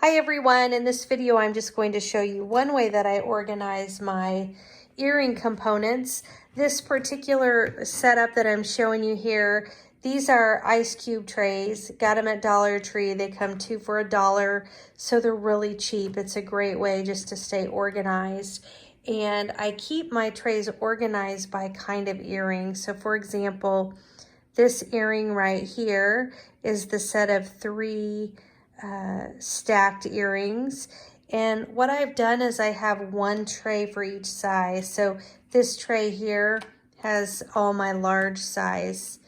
Hi everyone, in this video I'm just going to show you one way that I organize my earring components. This particular setup that I'm showing you here, these are ice cube trays. Got them at Dollar Tree. They come 2 for $1, so they're really cheap. It's a great way just to stay organized. And I keep my trays organized by kind of earring. So for example, this earring right here is the set of 3 stacked earrings, and what I've done is I have one tray for each size. So this tray here has all my large size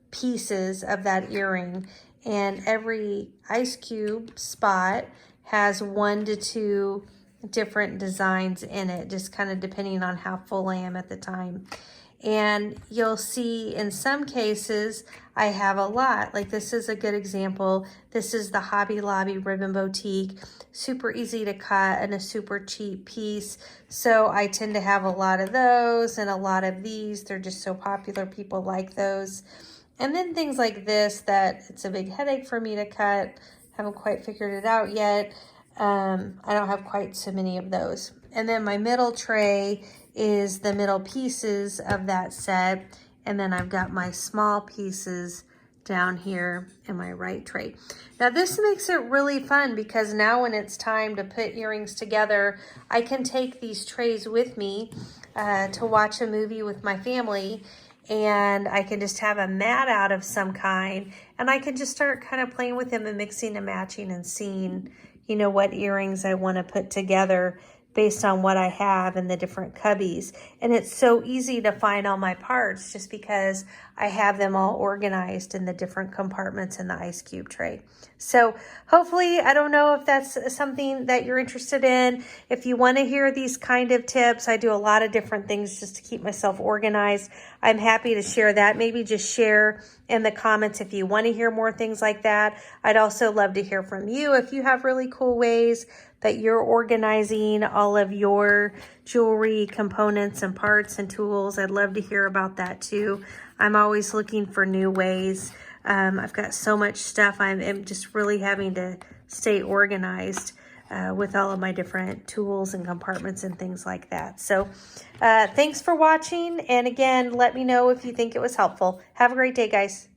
pieces of that earring, and every ice cube spot has 1 to 2 different designs in it, just kind of depending on how full I am at the time. And you'll see in some cases I have a lot. Like this is a good example. This is the Hobby Lobby Ribbon Boutique. Super easy to cut and a super cheap piece. So I tend to have a lot of those and a lot of these. They're just so popular. People like those. And then things like this that it's a big headache for me to cut. Haven't quite figured it out yet. I don't have quite so many of those. And then my middle tray is the middle pieces of that set. And then I've got my small pieces down here in my right tray. Now this makes it really fun because now when it's time to put earrings together, I can take these trays with me to watch a movie with my family, and I can just have a mat out of some kind, and I can just start kind of playing with them and mixing and matching and seeing, you know, what earrings I want to put together based on what I have in the different cubbies. And it's so easy to find all my parts just because I have them all organized in the different compartments in the ice cube tray. So hopefully, I don't know if that's something that you're interested in. If you want to hear these kind of tips, I do a lot of different things just to keep myself organized. I'm happy to share that. Maybe just share in the comments if you want to hear more things like that. I'd also love to hear from you if you have really cool ways that you're organizing all of your jewelry components and parts and tools. I'd love to hear about that too. I'm always looking for new ways. I've got so much stuff. I'm just really having to stay organized with all of my different tools and compartments and things like that. So thanks for watching. And again, let me know if you think it was helpful. Have a great day, guys.